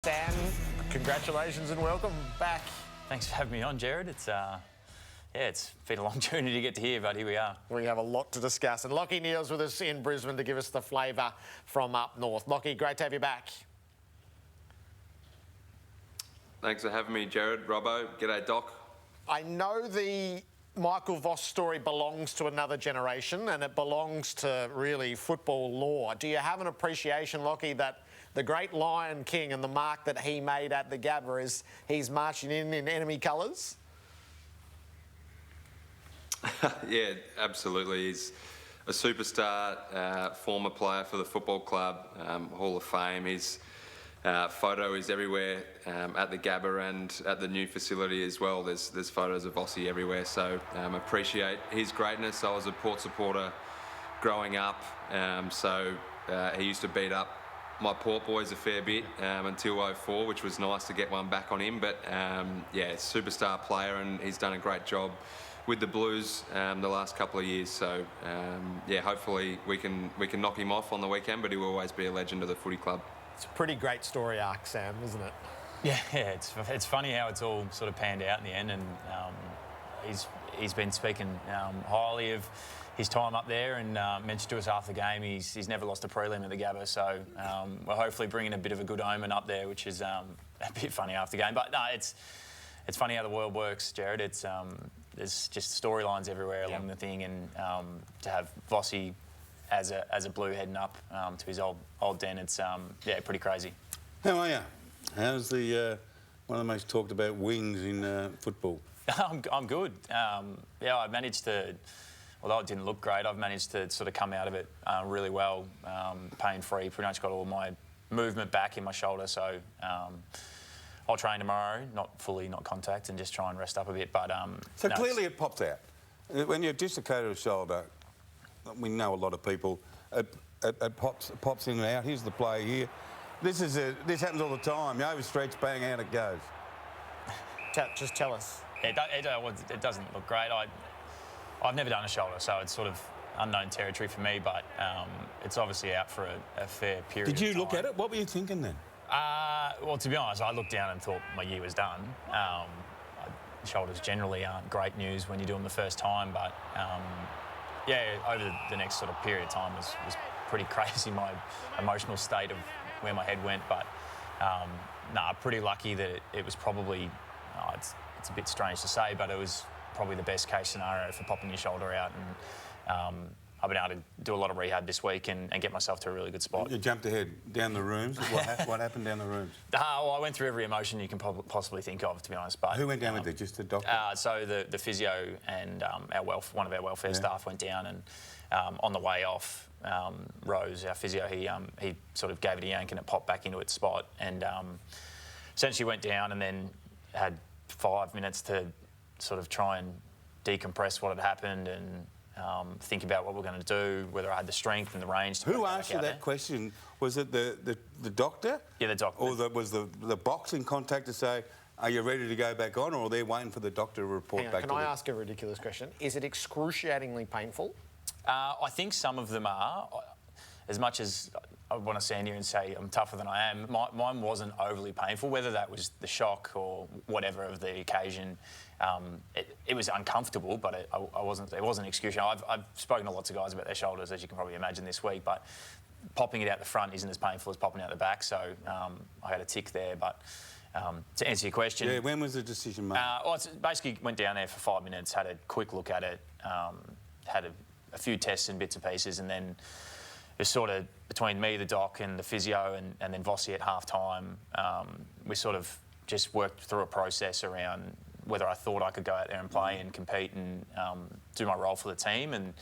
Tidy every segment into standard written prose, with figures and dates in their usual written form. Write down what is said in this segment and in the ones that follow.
Sam, congratulations and welcome back. Thanks for having me on, Jared. It's been a long journey to get to here, but here we are. We have a lot to discuss. And Lachie Neale's with us in Brisbane to give us the flavour from up north. Lachie, great to have you back. Thanks for having me, Jared. Robbo, g'day, Doc. I know the Michael Voss story belongs to another generation and it belongs to really football lore. Do you have an appreciation, Lachie, that the great Lion King and the mark that he made at the Gabba is he's marching in enemy colours? Yeah, absolutely. He's a superstar, former player for the football club, Hall of Fame. His photo is everywhere at the Gabba and at the new facility as well. There's photos of Vossi everywhere, so appreciate his greatness. I was a Port supporter growing up, so he used to beat up my Port boys a fair bit until 04, which was nice to get one back on him. But yeah, superstar player, and he's done a great job with the Blues the last couple of years. So yeah, hopefully we can knock him off on the weekend, but he will always be a legend of the footy club. It's a pretty great story arc, Sam, isn't it? Yeah, it's funny how it's all sort of panned out in the end, and he's been speaking highly of his time up there, and mentioned to us after the game he's never lost a prelim at the Gabba, so we're hopefully bringing a bit of a good omen up there, which is a bit funny after the game. But no, it's funny how the world works, Jared. It's there's just storylines everywhere along the thing, and to have Vossi as a Blue heading up to his old den, it's yeah, pretty crazy. How are you? How's the one of the most talked about wings in football? I'm good. Yeah, I managed to, although it didn't look great, I've managed to sort of come out of it really well, pain-free. Pretty much got all my movement back in my shoulder, so I'll train tomorrow, not contact, and just try and rest up a bit. But so no, clearly it popped out. When you're dislocated a shoulder, we know a lot of people, it pops in and out. Here's the play here. This happens all the time. You overstretch, bang, out it goes. Just tell us. It doesn't look great. I've never done a shoulder, so it's sort of unknown territory for me, but it's obviously out for a fair period. Did you look at it? What were you thinking then? Well, to be honest, I looked down and thought my year was done. Shoulders generally aren't great news when you do them the first time, but yeah, over the next sort of period of time was pretty crazy, my emotional state of where my head went. But pretty lucky that it was probably, it's a bit strange to say, but it was probably the best case scenario for popping your shoulder out. And I've been able to do a lot of rehab this week and get myself to a really good spot. You jumped ahead down the rooms. What happened down the rooms? Well, I went through every emotion you can possibly think of, to be honest. But who went down with it? Just the doctor? So the physio and one of our welfare staff went down, and on the way off, Rose, our physio, he sort of gave it a yank and it popped back into its spot, and essentially went down and then had 5 minutes to sort of try and decompress what had happened and think about what we're going to do, whether I had the strength and the range to. Who asked you that question? Was it the doctor? Yeah, the doctor. Or was the box in contact to say, are you ready to go back on, or are they waiting for the doctor to report back to them? Can I ask a ridiculous question? Is it excruciatingly painful? I think some of them are. As much as I want to stand here and say I'm tougher than I am, mine wasn't overly painful, whether that was the shock or whatever of the occasion. It was uncomfortable, but it wasn't excruciating. I've spoken to lots of guys about their shoulders, as you can probably imagine this week, but popping it out the front isn't as painful as popping out the back, so I had a tick there. But to answer your question... Yeah, when was the decision made? Well, it basically went down there for 5 minutes, had a quick look at it, had a few tests and bits and pieces, and then it was sort of between me, the doc, and the physio, and then Vossi at half-time. We sort of just worked through a process around whether I thought I could go out there and play and compete and do my role for the team, and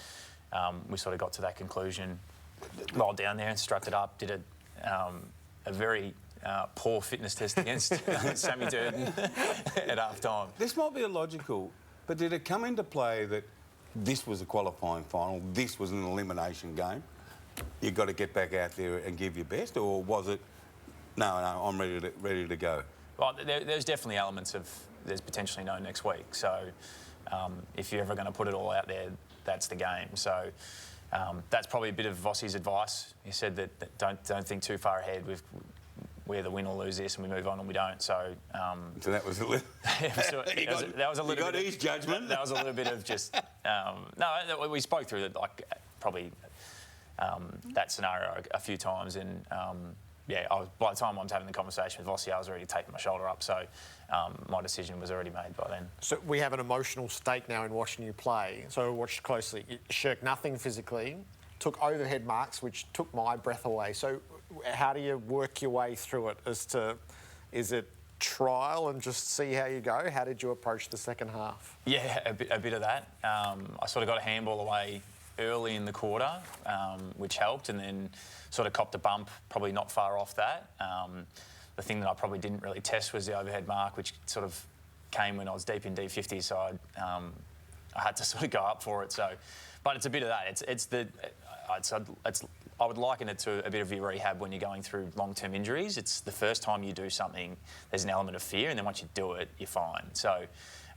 we sort of got to that conclusion. Rolled down there and struck it up, did a very poor fitness test against Sammy Durden at half-time. This might be illogical, but did it come into play that this was a qualifying final, this was an elimination game, you've got to get back out there and give your best, or was it, no, I'm ready to go? Well, there's definitely elements of there's potentially no next week, so if you're ever going to put it all out there, that's the game. So that's probably a bit of Vossi's advice. He said that don't think too far ahead. we either win or lose this, and we move on, and we don't. So that was a little. that was a little. You got his judgment. That was a little bit of just. No, we spoke through it, like probably that scenario a few times, and by the time I was having the conversation with Vossi, I was already taking my shoulder up, so my decision was already made by then. So we have an emotional stake now in watching you play. So I watched closely. You shirked nothing physically, took overhead marks, which took my breath away. So how do you work your way through it? Is it trial and just see how you go? How did you approach the second half? Yeah, a bit of that. I sort of got a handball away early in the quarter, which helped, and then sort of copped a bump, probably not far off that. The thing that I probably didn't really test was the overhead mark, which sort of came when I was deep in D50, so I had to sort of go up for it. So, but it's a bit of that. I would liken it to a bit of your rehab when you're going through long-term injuries. It's the first time you do something, there's an element of fear, and then once you do it, you're fine. So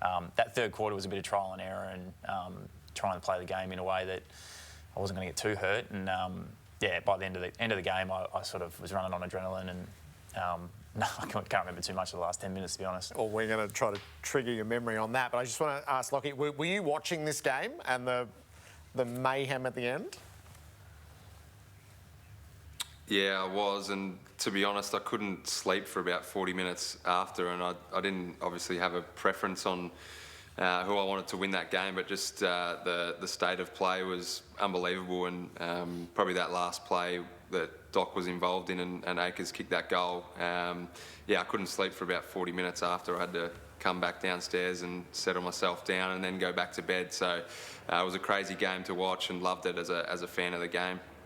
that third quarter was a bit of trial and error, and trying to play the game in a way that I wasn't going to get too hurt. And by the end of the game, I sort of was running on adrenaline, and no, I can't remember too much of the last 10 minutes, to be honest. Well, we're going to try to trigger your memory on that, but I just want to ask Lachie, were you watching this game and the mayhem at the end? Yeah, I was, and to be honest, I couldn't sleep for about 40 minutes after, and I didn't obviously have a preference on who I wanted to win that game, but just the state of play was unbelievable, and probably that last play that Doc was involved in and Akers kicked that goal. I couldn't sleep for about 40 minutes after. I had to come back downstairs and settle myself down and then go back to bed. So it was a crazy game to watch, and loved it as a fan of the game.